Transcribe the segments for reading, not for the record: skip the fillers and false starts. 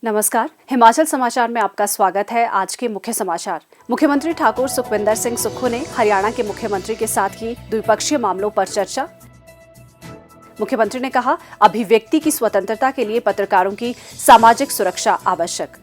नमस्कार, हिमाचल समाचार में आपका स्वागत है। आज के मुख्य समाचार। मुख्यमंत्री ठाकुर सुखविंदर सिंह सुक्खू ने हरियाणा के मुख्यमंत्री के साथ की द्विपक्षीय मामलों पर चर्चा। मुख्यमंत्री ने कहा, अभिव्यक्ति की स्वतंत्रता के लिए पत्रकारों की सामाजिक सुरक्षा आवश्यक।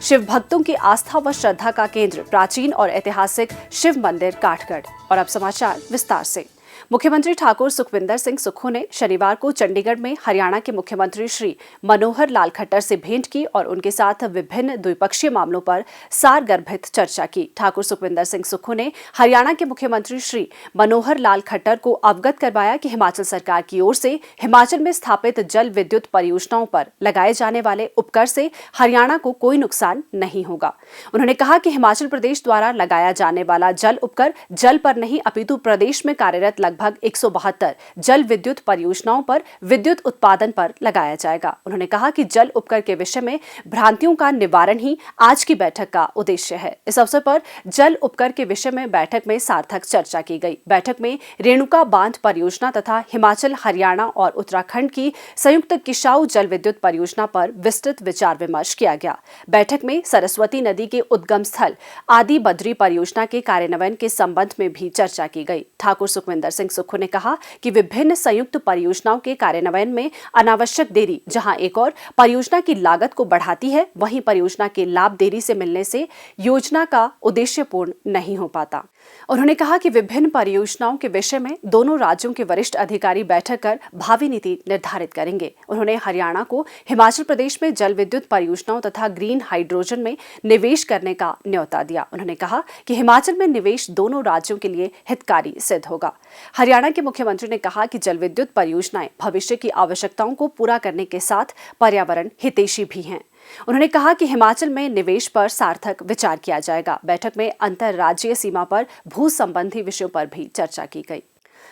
शिव भक्तों की आस्था व श्रद्धा का केंद्र प्राचीन और ऐतिहासिक शिव मंदिर काठगढ़। और अब समाचार विस्तार से। मुख्यमंत्री ठाकुर सुखविंदर सिंह सुक्खू ने शनिवार को चंडीगढ़ में हरियाणा के मुख्यमंत्री श्री मनोहर लाल खट्टर से भेंट की और उनके साथ विभिन्न द्विपक्षीय मामलों पर सारगर्भित चर्चा की। ठाकुर सुखविंदर सिंह सुक्खू ने हरियाणा के मुख्यमंत्री श्री मनोहर लाल खट्टर को अवगत करवाया कि हिमाचल सरकार की ओर से हिमाचल में स्थापित जल विद्युत परियोजनाओं पर लगाए जाने वाले उपकर से हरियाणा को कोई नुकसान नहीं होगा। उन्होंने कहा कि हिमाचल प्रदेश द्वारा लगाया जाने वाला जल उपकर जल पर नहीं अपितु प्रदेश में कार्यरत लगभग 172 जल विद्युत परियोजनाओं पर विद्युत उत्पादन पर लगाया जाएगा। उन्होंने कहा कि जल उपकर के विषय में भ्रांतियों का निवारण ही आज की बैठक का उद्देश्य है। इस अवसर पर जल उपकर के विषय में बैठक में सार्थक चर्चा की गई। बैठक में रेणुका बांध परियोजना तथा हिमाचल, हरियाणा और उत्तराखंड की संयुक्त किशाऊ जल विद्युत परियोजना पर विस्तृत विचार विमर्श किया गया। बैठक में सरस्वती नदी के उद्गम स्थल आदि बद्री परियोजना के कार्यान्वयन के संबंध में भी चर्चा की गई। ठाकुर सुखविंदर सिंह सुक्खू ने कहा कि विभिन्न संयुक्त परियोजनाओं के कार्यान्वयन में अनावश्यक देरी जहां एक और परियोजना की लागत को बढ़ाती है, वहीं परियोजना के लाभ देरी से मिलने से योजना का उद्देश्य पूर्ण नहीं हो पाता। उन्होंने कहा कि विभिन्न परियोजनाओं के विषय में दोनों राज्यों के वरिष्ठ अधिकारी बैठक कर भावी नीति निर्धारित करेंगे। उन्होंने हरियाणा को हिमाचल प्रदेश में जल विद्युत परियोजनाओं तथा ग्रीन हाइड्रोजन में निवेश करने का न्योता दिया। उन्होंने कहा कि हिमाचल में निवेश दोनों राज्यों के लिए हितकारी सिद्ध होगा। हरियाणा के मुख्यमंत्री ने कहा कि जल विद्युत परियोजनाएं भविष्य की आवश्यकताओं को पूरा करने के साथ पर्यावरण हितैषी भी हैं। उन्होंने कहा कि हिमाचल में निवेश पर सार्थक विचार किया जाएगा। बैठक में अंतर्राज्यीय सीमा पर भू संबंधी विषयों पर भी चर्चा की गई।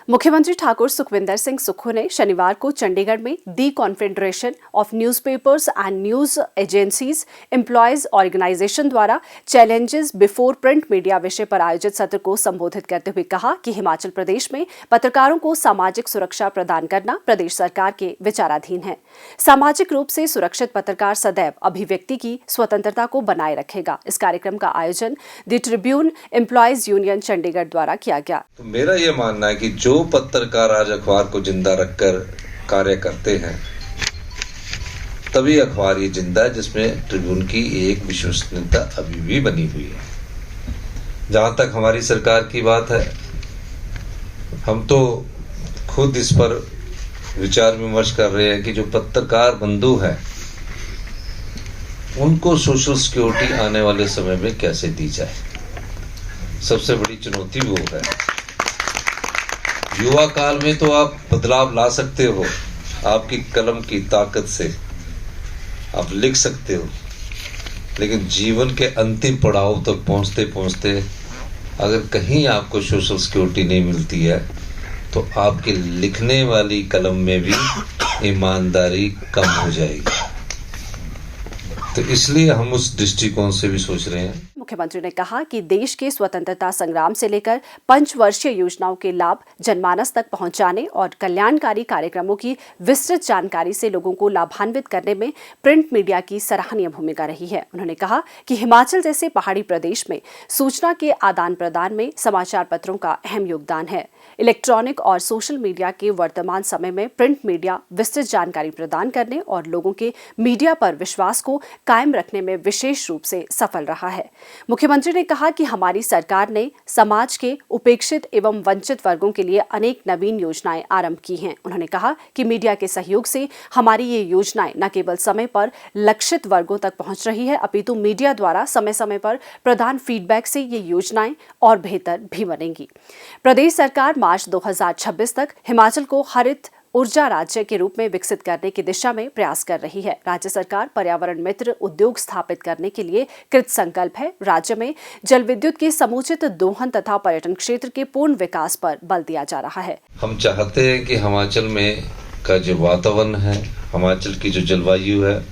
मुख्यमंत्री ठाकुर सुखविंदर सिंह सुक्खू ने शनिवार को चंडीगढ़ में the confederation of newspapers and news agencies employees organisation द्वारा चैलेंजेस बिफोर प्रिंट मीडिया विषय पर आयोजित सत्र को संबोधित करते हुए कहा कि हिमाचल प्रदेश में पत्रकारों को सामाजिक सुरक्षा प्रदान करना प्रदेश सरकार के विचाराधीन है। सामाजिक रूप से सुरक्षित पत्रकार सदैव अभिव्यक्ति की स्वतंत्रता को बनाए रखेगा। इस कार्यक्रम का आयोजन the Tribune employees union Chandigarh द्वारा किया गया। तो मेरा ये मानना है कि जो पत्रकार आज अखबार को जिंदा रखकर कार्य करते हैं, तभी अखबार ये जिंदा है जिसमें ट्रिब्यून की एक विश्वसनीयता अभी भी बनी हुई है। जहां तक हमारी सरकार की बात है, हम तो खुद इस पर विचार विमर्श कर रहे हैं कि जो पत्रकार बंधु हैं उनको सोशल सिक्योरिटी आने वाले समय में कैसे दी जाए। सबसे बड़ी चुनौती वो है। युवा काल में तो आप बदलाव ला सकते हो, आपकी कलम की ताकत से आप लिख सकते हो, लेकिन जीवन के अंतिम पड़ाव तक पहुंचते पहुंचते अगर कहीं आपको सोशल सिक्योरिटी नहीं मिलती है तो आपकी लिखने वाली कलम में भी ईमानदारी कम हो जाएगी। तो इसलिए हम उस दृष्टिकोण से भी सोच रहे हैं। मुख्यमंत्री ने कहा कि देश के स्वतंत्रता संग्राम से लेकर पंचवर्षीय योजनाओं के लाभ जनमानस तक पहुंचाने और कल्याणकारी कार्यक्रमों की विस्तृत जानकारी से लोगों को लाभान्वित करने में प्रिंट मीडिया की सराहनीय भूमिका रही है। उन्होंने कहा कि हिमाचल जैसे पहाड़ी प्रदेश में सूचना के आदान प्रदान में समाचार पत्रों का अहम योगदान है। इलेक्ट्रॉनिक और सोशल मीडिया के वर्तमान समय में प्रिंट मीडिया विस्तृत जानकारी प्रदान करने और लोगों के मीडिया पर विश्वास को कायम रखने में विशेष रूप से सफल रहा है। मुख्यमंत्री ने कहा कि हमारी सरकार ने समाज के उपेक्षित एवं वंचित वर्गों के लिए अनेक नवीन योजनाएं आरंभ की हैं। उन्होंने कहा कि मीडिया के सहयोग से हमारी ये योजनाएं न केवल समय पर लक्षित वर्गों तक पहुंच रही है, अपितु मीडिया द्वारा समय समय पर प्रदान फीडबैक से ये योजनाएं और बेहतर भी बनेंगी। प्रदेश सरकार मार्च 2026 तक हिमाचल को हरित ऊर्जा राज्य के रूप में विकसित करने की दिशा में प्रयास कर रही है। राज्य सरकार पर्यावरण मित्र उद्योग स्थापित करने के लिए कृत संकल्प है। राज्य में जल विद्युत के समुचित दोहन तथा पर्यटन क्षेत्र के पूर्ण विकास पर बल दिया जा रहा है। हम चाहते हैं कि हिमाचल में का जो वातावरण है, हिमाचल की जो जलवायु है,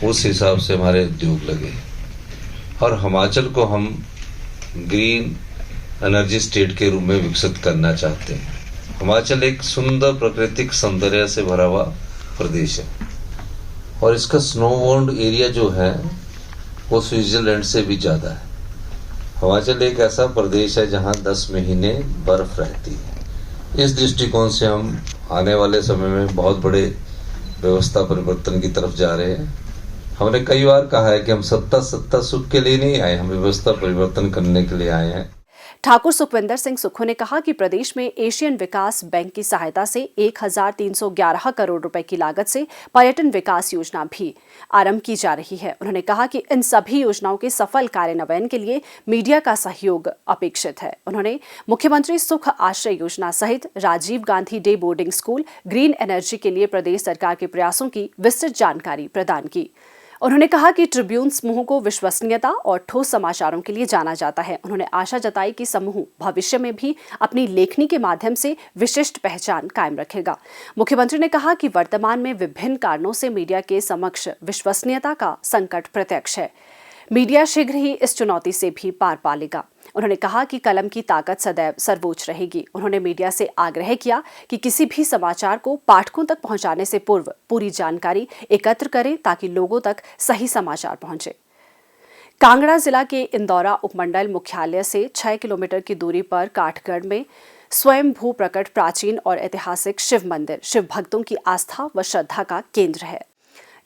उस हिसाब से हमारे उद्योग लगे और हिमाचल को हम ग्रीन एनर्जी स्टेट के रूप में विकसित करना चाहते हैं। हिमाचल एक सुंदर प्राकृतिक सौंदर्य से भरा हुआ प्रदेश है। और इसका स्नो बाउंड एरिया जो है वो स्विट्जरलैंड से भी ज़्यादा है। हिमाचल एक ऐसा प्रदेश है जहाँ 10 महीने बर्फ रहती है। इस दृष्टिकोण से हम आने वाले समय में बहुत बड़े व्यवस्था परिवर्तन की तरफ जा रहे हैं। हमने कई बार कहा है कि हम सत्ता सुख के लिए नहीं आए, हम व्यवस्था परिवर्तन करने के लिए आए हैं। ठाकुर सुखविंदर सिंह सुक्खू ने कहा कि प्रदेश में एशियन विकास बैंक की सहायता से 1311 करोड़ रुपए की लागत से पर्यटन विकास योजना भी आरंभ की जा रही है। उन्होंने कहा कि इन सभी योजनाओं के सफल कार्यान्वयन के लिए मीडिया का सहयोग अपेक्षित है। उन्होंने मुख्यमंत्री सुख आश्रय योजना सहित Rajiv Gandhi day boarding school, green energy के लिए प्रदेश सरकार के प्रयासों की विस्तृत जानकारी प्रदान की। उन्होंने कहा कि ट्रिब्यून समूह को विश्वसनीयता और ठोस समाचारों के लिए जाना जाता है। उन्होंने आशा जताई कि समूह भविष्य में भी अपनी लेखनी के माध्यम से विशिष्ट पहचान कायम रखेगा। मुख्यमंत्री ने कहा कि वर्तमान में विभिन्न कारणों से मीडिया के समक्ष विश्वसनीयता का संकट प्रत्यक्ष है। मीडिया शीघ्र ही इस चुनौती से भी पार पा लेगा। उन्होंने कहा कि कलम की ताकत सदैव सर्वोच्च रहेगी। उन्होंने मीडिया से आग्रह किया कि किसी भी समाचार को पाठकों तक पहुंचाने से पूर्व पूरी जानकारी एकत्र करें ताकि लोगों तक सही समाचार पहुंचे। कांगड़ा जिला के इंदौरा उपमंडल मुख्यालय से 6 किलोमीटर की दूरी पर काठगढ़ में स्वयं भू प्रकट प्राचीन और ऐतिहासिक शिव मंदिर शिव भक्तों की आस्था व श्रद्धा का केंद्र है।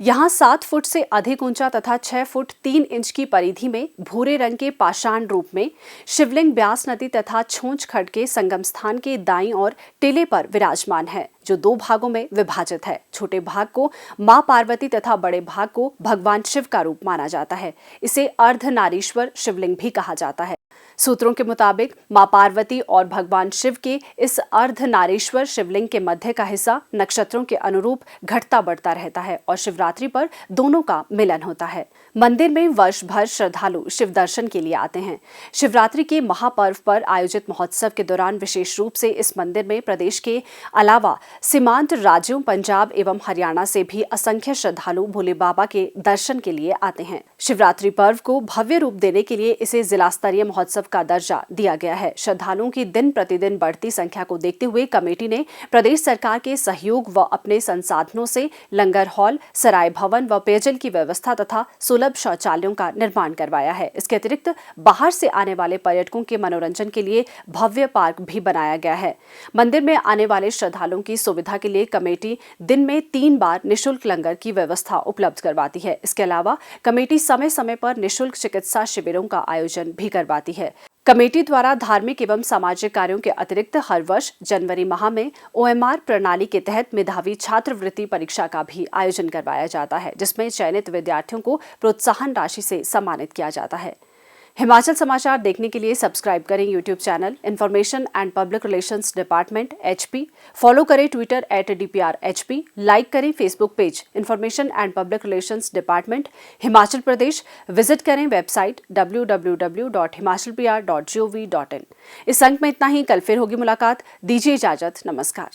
यहाँ 7 फुट से अधिक ऊंचा तथा 6 फुट 3 इंच की परिधि में भूरे रंग के पाषाण रूप में शिवलिंग ब्यास नदी तथा छोंच खड्ड के संगम स्थान के दाईं और टीले पर विराजमान है, जो 2 भागों में विभाजित है। छोटे भाग को मां पार्वती तथा बड़े भाग को भगवान शिव का रूप माना जाता है। इसे अर्धनारीश्वर शिवलिंग भी कहा जाता है। सूत्रों के मुताबिक मां पार्वती और भगवान शिव के इस अर्धनारीश्वर शिवलिंग के मध्य का हिस्सा नक्षत्रों के अनुरूप घटता बढ़ता रहता है और शिवरात्रि पर दोनों का मिलन होता है। मंदिर में वर्ष भर श्रद्धालु शिव दर्शन के लिए आते हैं। शिवरात्रि के महापर्व पर आयोजित महोत्सव के दौरान विशेष रूप से इस मंदिर में प्रदेश के अलावा सीमांत राज्यों पंजाब एवं हरियाणा से भी असंख्य श्रद्धालु भोले बाबा के दर्शन के लिए आते हैं। शिवरात्रि पर्व को भव्य रूप देने के लिए इसे जिला स्तरीय महोत्सव का दर्जा दिया गया है। श्रद्धालुओं की दिन प्रतिदिन बढ़ती संख्या को देखते हुए कमेटी ने प्रदेश सरकार के सहयोग व अपने संसाधनों से लंगर हॉल, सराय भवन व पेयजल की व्यवस्था तथा सुलभ शौचालयों का निर्माण करवाया है। इसके अतिरिक्त बाहर से आने वाले पर्यटकों के मनोरंजन के लिए भव्य पार्क भी बनाया गया है। मंदिर में आने वाले श्रद्धालुओं की सुविधा के लिए कमेटी दिन में 3 बार निःशुल्क लंगर की व्यवस्था उपलब्ध करवाती है। इसके अलावा कमेटी समय समय पर निःशुल्क चिकित्सा शिविरों का आयोजन भी करवाती है। कमेटी द्वारा धार्मिक एवं सामाजिक कार्यों के अतिरिक्त हर वर्ष जनवरी माह में OMR प्रणाली के तहत मेधावी छात्रवृत्ति परीक्षा का भी आयोजन करवाया जाता है, जिसमें चयनित विद्यार्थियों को प्रोत्साहन राशि से सम्मानित किया जाता है। हिमाचल समाचार देखने के लिए सब्सक्राइब करें YouTube channel information and public relations department HP, follow करें ट्विटर @DPRHP, लाइक करें Facebook page information and public relations department Himachal Pradesh, visit करें वेबसाइट www.himachalpr.gov.in। इस अंक में इतना ही। कल फिर होगी मुलाकात। दीजिए इजाजत। नमस्कार।